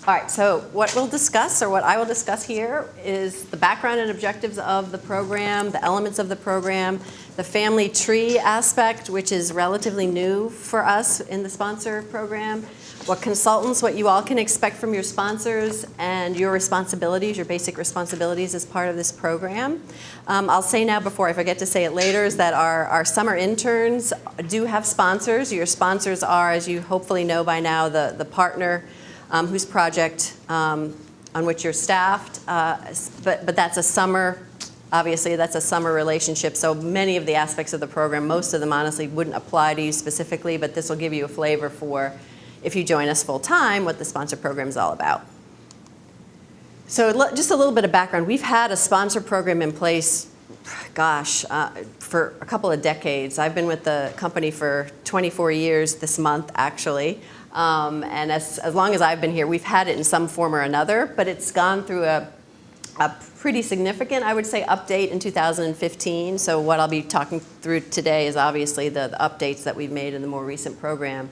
All right, so what we'll discuss, or what I will discuss here, is the background and objectives of the program, the elements of the program, the family tree aspect, which is relatively new for us in the sponsor program, what consultants, what you all can expect from your sponsors, and your responsibilities, your basic responsibilities as part of this program. I'll say now before I forget to say it later is that our summer interns do have sponsors. Your sponsors are, as you hopefully know by now, the partner whose project on which you're staffed, but that's a summer, obviously that's a summer relationship, so many of the aspects of the program, most of them honestly wouldn't apply to you specifically, but this will give you a flavor for, if you join us full time, what the sponsor program is all about. So just a little bit of background. We've had a sponsor program in place, gosh, for a couple of decades. I've been with the company for 24 years this month, actually. And as long as I've been here, we've had it in some form or another, but it's gone through a pretty significant, I would say, update in 2015. So what I'll be talking through today is obviously the updates that we've made in the more recent program.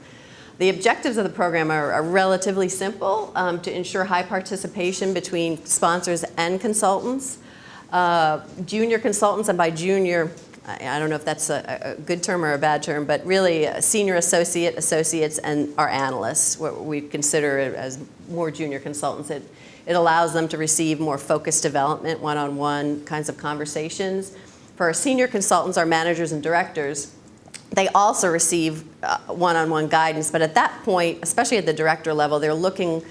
The objectives of the program are relatively simple, to ensure high participation between sponsors and consultants. Junior consultants, and by junior, I don't know if that's a good term or a bad term, but really senior associate, associates, and our analysts, what we consider as more junior consultants. It allows them to receive more focused development, one-on-one kinds of conversations. For our senior consultants, our managers and directors, they also receive one-on-one guidance, but at that point, especially at the director level, they're looking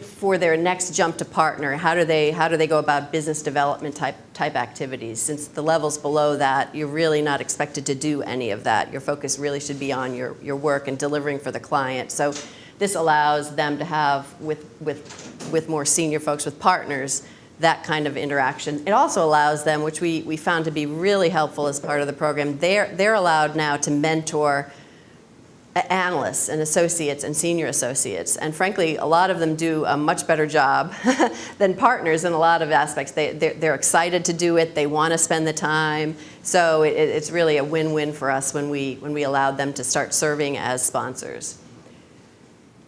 for their next jump to partner. How do they go about business development type activities? Since the levels below that, you're really not expected to do any of that. Your focus really should be on your work and delivering for the client. So this allows them to have with more senior folks, with partners, that kind of interaction. It also allows them, which we found to be really helpful as part of the program, they're allowed now to mentor analysts and associates and senior associates. And frankly, a lot of them do a much better job than partners in a lot of aspects. They're excited to do it. They want to spend the time. So it's really a win-win for us when we allowed them to start serving as sponsors.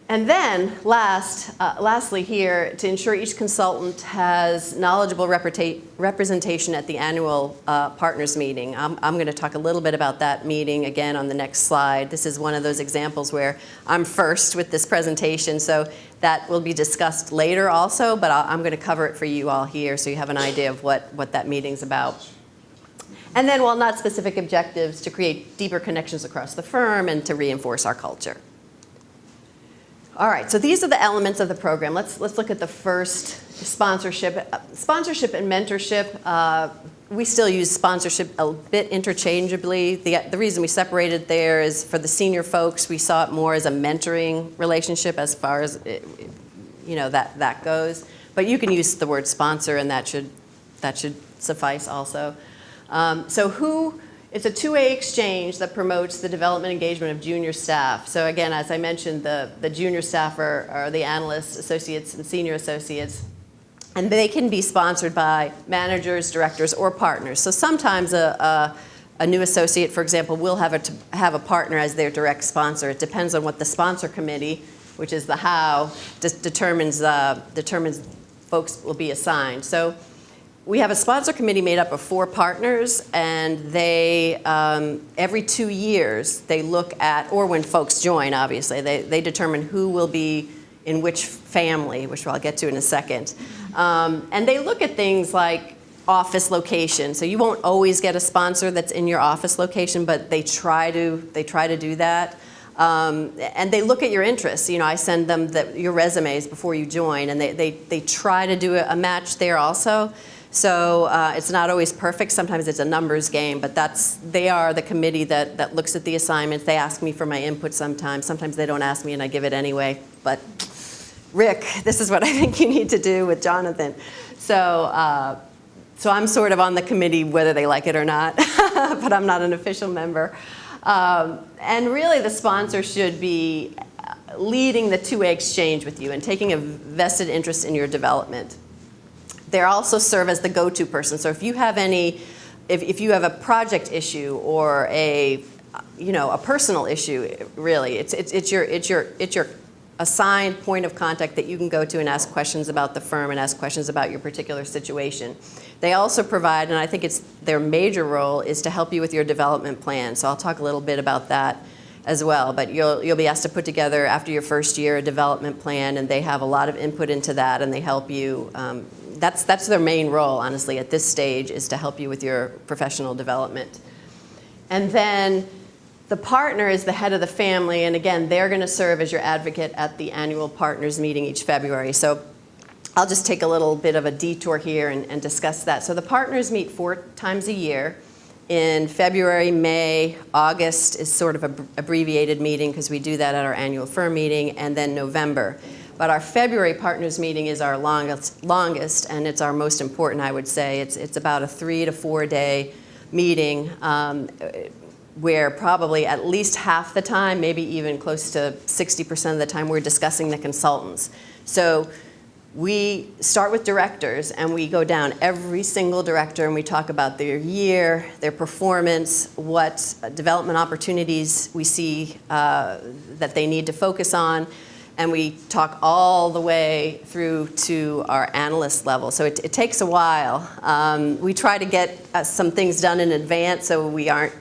And then lastly here, to ensure each consultant has knowledgeable representation at the annual partners meeting. I'm going to talk a little bit about that meeting again on the next slide. This is one of those examples where I'm first with this presentation, so that will be discussed later also, but I'm going to cover it for you all here so you have an idea of what that meeting's about. And then, while not specific objectives, to create deeper connections across the firm and to reinforce our culture. All right, so these are the elements of the program. Let's look at the first, sponsorship. Sponsorship and mentorship, we still use sponsorship a bit interchangeably. The reason we separated there is for the senior folks, we saw it more as a mentoring relationship as far as that goes. But you can use the word sponsor, and that should suffice also. It's a two-way exchange that promotes the development and engagement of junior staff. So again, as I mentioned, the junior staff are the analysts, associates, and senior associates. And they can be sponsored by managers, directors, or partners. So sometimes a new associate, for example, will have a partner as their direct sponsor. It depends on what the sponsor committee, which is the how, determines folks will be assigned. So we have a sponsor committee made up of 4 partners, and they, every 2 years, they look at, or when folks join, obviously, they determine who will be in which family, which I'll get to in a second. And they look at things like office location. So you won't always get a sponsor that's in your office location, but they try to do that. And they look at your interests. I send them your resumes before you join, and they try to do a match there also. So it's not always perfect. Sometimes it's a numbers game, but they are the committee that looks at the assignments. They ask me for my input sometimes. Sometimes they don't ask me and I give it anyway. But Rick, this is what I think you need to do with Jonathan. So I'm sort of on the committee whether they like it or not, but I'm not an official member. And really the sponsor should be leading the two-way exchange with you and taking a vested interest in your development. They also serve as the go-to person. So if you have if you have a project issue or a personal issue, really, it's your assigned point of contact that you can go to and ask questions about the firm and ask questions about your particular situation. They also provide, and I think it's their major role, is to help you with your development plan. So I'll talk a little bit about that as well. But you'll be asked to put together, after your first year, a development plan, and they have a lot of input into that, and they help you. That's their main role, honestly, at this stage, is to help you with your professional development. And then the partner is the head of the family, and again, they're going to serve as your advocate at the annual partners meeting each February. So I'll just take a little bit of a detour here and discuss that. So the partners meet 4 times a year. In February, May, August is sort of an abbreviated meeting because we do that at our annual firm meeting, and then November. But our February partners meeting is our longest, and it's our most important, I would say. It's about a 3 to 4 day meeting where probably at least half the time, maybe even close to 60% of the time, we're discussing the consultants. So we start with directors, and we go down every single director, and we talk about their year, their performance, what development opportunities we see that they need to focus on, and we talk all the way through to our analyst level. So it takes a while. We try to get some things done in advance so we aren't,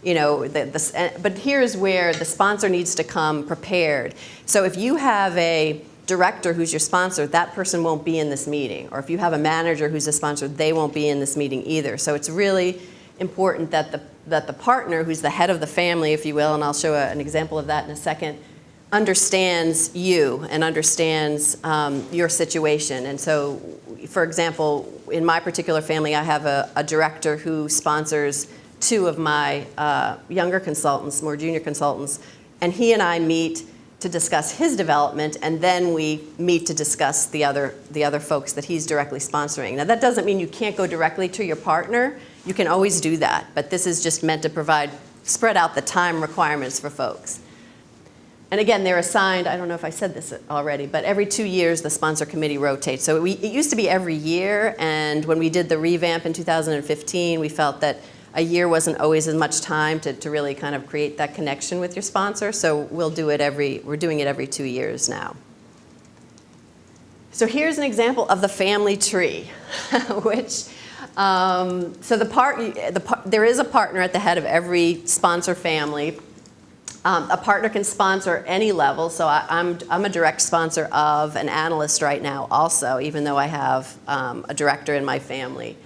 but here's where the sponsor needs to come prepared. So if you have a director who's your sponsor, that person won't be in this meeting. Or if you have a manager who's a sponsor, they won't be in this meeting either. So it's really important that the partner, who's the head of the family, if you will, and I'll show an example of that in a second, understands you and understands your situation. And so, for example, in my particular family, I have a director who sponsors 2 of my younger consultants, more junior consultants, and he and I meet to discuss his development, and then we meet to discuss the other folks that he's directly sponsoring. Now, that doesn't mean you can't go directly to your partner. You can always do that, but this is just meant to spread out the time requirements for folks. And again, they're assigned, I don't know if I said this already, but every 2 years the sponsor committee rotates. So it used to be every year, and when we did the revamp in 2015, we felt that a year wasn't always as much time to really kind of create that connection with your sponsor. So we're doing it every 2 years now. So here's an example of the family tree, which, there is a partner at the head of every sponsor family. A partner can sponsor any level, so I'm a direct sponsor of an analyst right now also, even though I have a director in my family.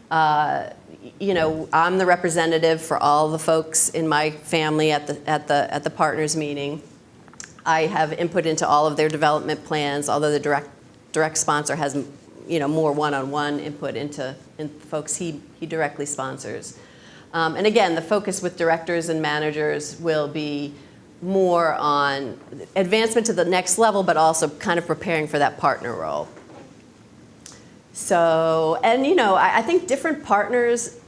I'm the representative for all the folks in my family at the partners meeting. I have input into all of their development plans, although the direct sponsor has more one-on-one input into folks he directly sponsors. And again, the focus with directors and managers will be more on advancement to the next level, but also kind of preparing for that partner role. So, and I think different partners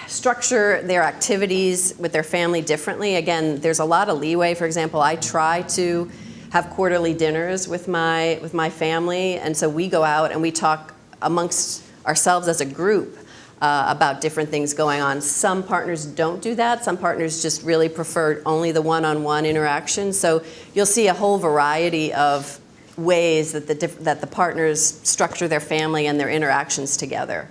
structure their activities with their family differently. Again, there's a lot of leeway. For example, I try to have quarterly dinners with my family, and so we go out and we talk amongst ourselves as a group about different things going on. Some partners don't do that. Some partners just really prefer only the one-on-one interaction. So you'll see a whole variety of ways that the partners structure their family and their interactions together.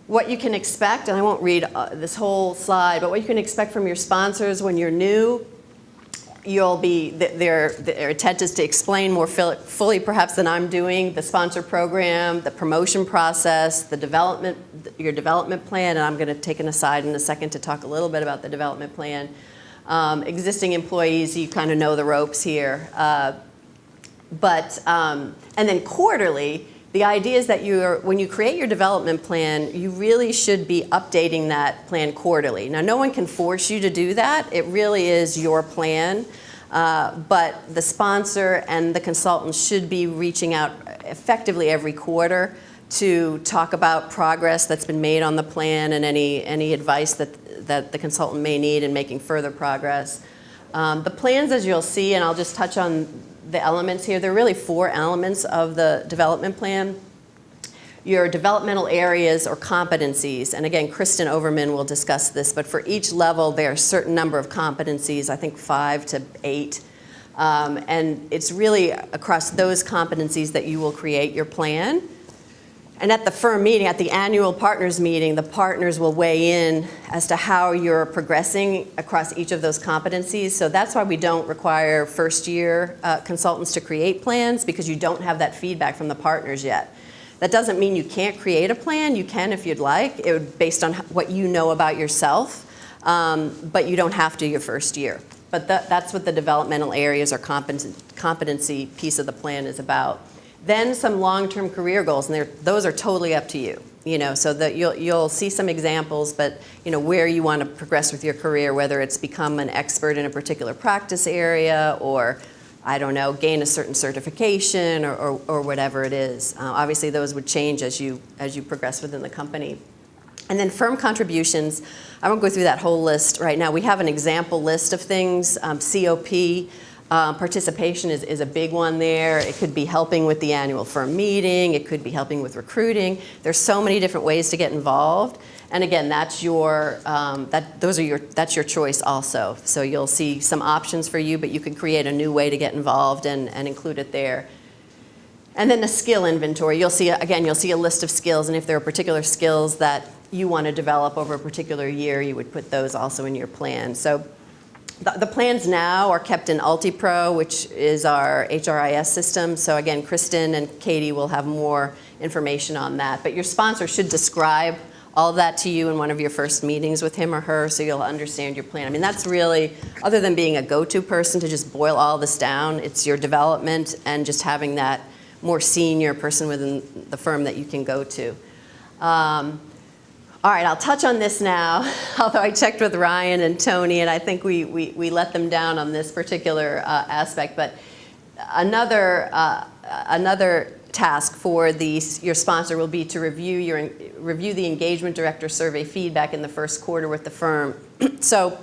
What you can expect, and I won't read this whole slide, but what you can expect from your sponsors when you're new, their intent is to explain more fully perhaps than I'm doing the sponsor program, the promotion process, your development plan, and I'm going to take an aside in a second to talk a little bit about the development plan. Existing employees, you kind of know the ropes here. And then quarterly, the idea is that when you create your development plan, you really should be updating that plan quarterly. Now, no one can force you to do that. It really is your plan. But the sponsor and the consultant should be reaching out effectively every quarter to talk about progress that's been made on the plan and any advice that the consultant may need in making further progress. The plans, as you'll see, and I'll just touch on the elements here, there are really 4 elements of the development plan. Your developmental areas or competencies, and again, Kristen Overman will discuss this, but for each level there are a certain number of competencies, I think 5 to 8. And it's really across those competencies that you will create your plan. And at the firm meeting, at the annual partners meeting, the partners will weigh in as to how you're progressing across each of those competencies. So that's why we don't require first-year consultants to create plans, because you don't have that feedback from the partners yet. That doesn't mean you can't create a plan. You can if you'd like, it would, based on what you know about yourself, but you don't have to your first year. But that's what the developmental areas or competency piece of the plan is about. Then some long-term career goals, and those are totally up to you. So that you'll see some examples, but where you want to progress with your career, whether it's become an expert in a particular practice area, or I don't know, gain a certain certification, or whatever it is. Obviously, those would change as you progress within the company. And then firm contributions. I won't go through that whole list right now. We have an example list of things. COP. Participation is a big one there. It could be helping with the annual firm meeting. It could be helping with recruiting. There's so many different ways to get involved. And again, that's your choice also. So you'll see some options for you, but you can create a new way to get involved and include it there. And then the skill inventory. You'll see a list of skills, and if there are particular skills that you want to develop over a particular year, you would put those also in your plan. So the plans now are kept in UltiPro, which is our HRIS system. So again, Kristen and Katie will have more information on that. But your sponsor should describe all of that to you in one of your first meetings with him or her, so you'll understand your plan. I mean, that's really, other than being a go-to person to just boil all this down, it's your development and just having that more senior person within the firm that you can go to. All right, I'll touch on this now, although I checked with Ryan and Tony, and I think we let them down on this particular aspect. But another task for your sponsor will be to review the engagement director survey feedback in the first quarter with the firm. So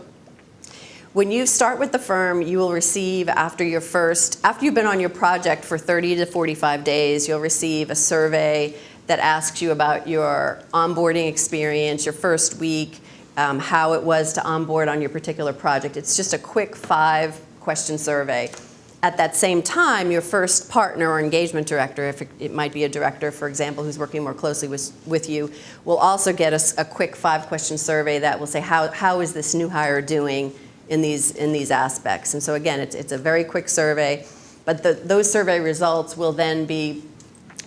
when you start with the firm, you will receive, after you've been on your project for 30 to 45 days, you'll receive a survey that asks you about your onboarding experience, your first week, how it was to onboard on your particular project. It's just a quick 5-question survey. At that same time, your first partner or engagement director, if it might be a director, for example, who's working more closely with you, will also get a quick 5-question survey that will say, how is this new hire doing in these aspects? And so again, it's a very quick survey, but those survey results will then be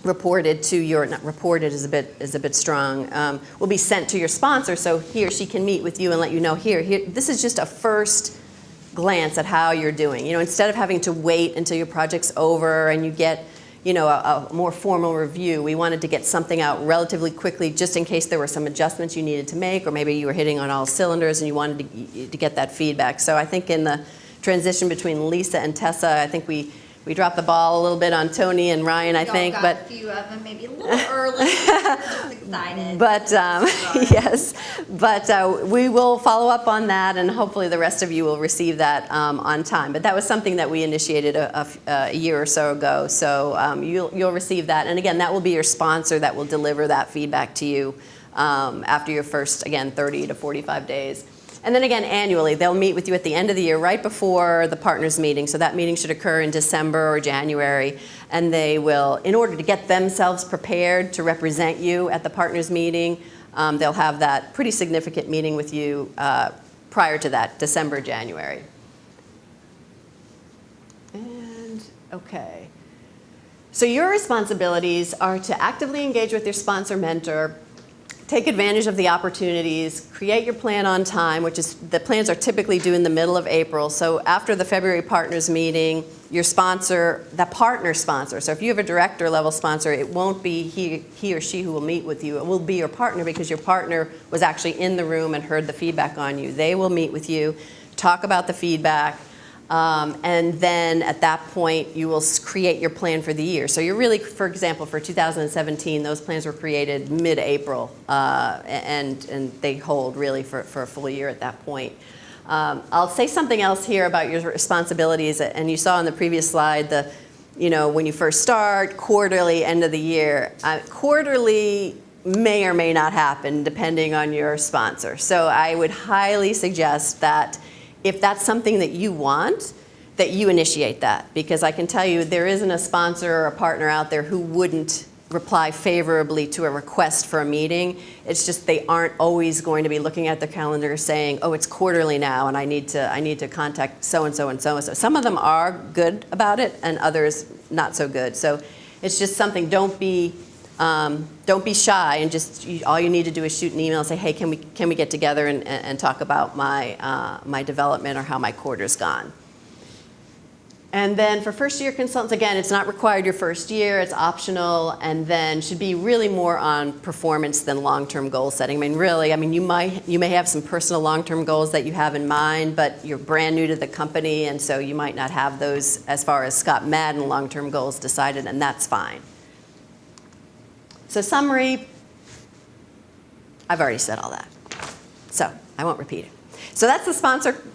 reported to your, not reported is a bit strong, will be sent to your sponsor, so he or she can meet with you and let you know, here, this is just a first glance at how you're doing. Instead of having to wait until your project's over and you get, a more formal review, we wanted to get something out relatively quickly, just in case there were some adjustments you needed to make, or maybe you were hitting on all cylinders and you wanted to get that feedback. So I think in the transition between Lisa and Tessa, I think we dropped the ball a little bit on Tony and Ryan, I think. Got a few of them maybe a little early. Just excited. But yes, but we will follow up on that, and hopefully the rest of you will receive that on time. But that was something that we initiated a year or so ago. So you'll receive that, and again, that will be your sponsor that will deliver that feedback to you after your first, again, 30 to 45 days. And then again, annually, they'll meet with you at the end of the year, right before the partners meeting. So that meeting should occur in December or January. And they will, in order to get themselves prepared to represent you at the partners meeting, they'll have that pretty significant meeting with you prior to that, December, January. And, okay. So your responsibilities are to actively engage with your sponsor mentor, take advantage of the opportunities, create your plan on time, which is, the plans are typically due in the middle of April. So after the February partners meeting, your sponsor, the partner sponsor, so if you have a director level sponsor, it won't be he or she who will meet with you. It will be your partner, because your partner was actually in the room and heard the feedback on you. They will meet with you, talk about the feedback, and then at that point, you will create your plan for the year. So you're really, for example, for 2017, those plans were created mid-April, and they hold really for a full year at that point. I'll say something else here about your responsibilities, and you saw on the previous slide when you first start, quarterly, end of the year. Quarterly may or may not happen depending on your sponsor. So I would highly suggest that if that's something that you want, that you initiate that, because I can tell you there isn't a sponsor or a partner out there who wouldn't reply favorably to a request for a meeting. It's just they aren't always going to be looking at the calendar saying, oh, it's quarterly now and I need to contact so-and-so and so-and-so. Some of them are good about it and others not so good. So it's just something, don't be shy, and just all you need to do is shoot an email and say, hey, can we get together and talk about my development or how my quarter's gone. And then for first-year consultants, again, it's not required your first year, it's optional, and then should be really more on performance than long-term goal setting. You may have some personal long-term goals that you have in mind, but you're brand new to the company, and so you might not have those, as far as Scott Madden long-term goals, decided, and that's fine. So summary, I've already said all that, so I won't repeat it. So that's the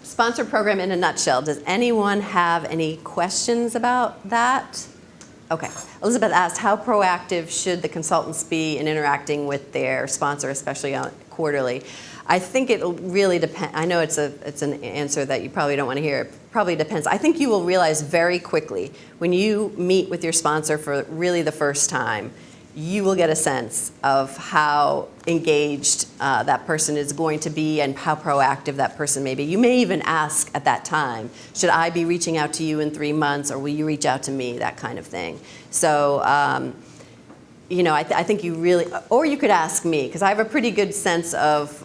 sponsor program in a nutshell. Does anyone have any questions about that? Okay. Elizabeth asked, how proactive should the consultants be in interacting with their sponsor, especially on quarterly? I think it really depends. I know it's an answer that you probably don't want to hear. It probably depends. I think you will realize very quickly when you meet with your sponsor for really the first time, you will get a sense of how engaged that person is going to be and how proactive that person may be. You may even ask at that time, should I be reaching out to you in 3 months, or will you reach out to me, that kind of thing. So, I think you really, or you could ask me, because I have a pretty good sense of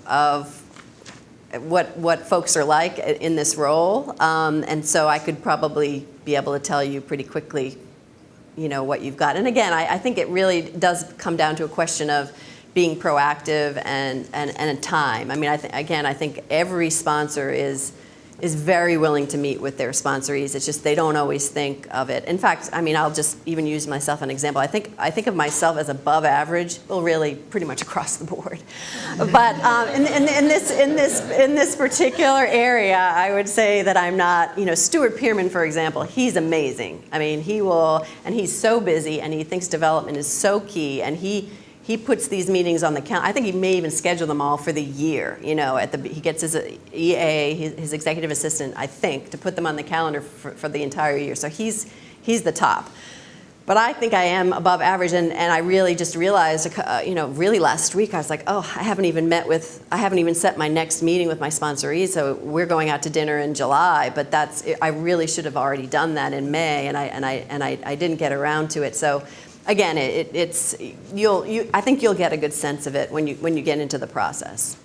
what folks are like in this role, and so I could probably be able to tell you pretty quickly what you've got. And again, I think it really does come down to a question of being proactive and time. I think every sponsor is very willing to meet with their sponsorees. It's just they don't always think of it. In fact, I'll just even use myself as an example. I think of myself as above average, well, really pretty much across the board. But in this particular area, I would say that I'm not. Stuart Pearman, for example, he's amazing. He's so busy, and he thinks development is so key, and he puts these meetings on the calendar. I think he may even schedule them all for the year. He gets his EA, his executive assistant, I think, to put them on the calendar for the entire year. So he's the top. But I think I am above average, and I really just realized, really last week, I was like, oh, I haven't even set my next meeting with my sponsorees. So we're going out to dinner in July, but I really should have already done that in May, and I didn't get around to it. So. Again, I think you'll get a good sense of it when you get into the process.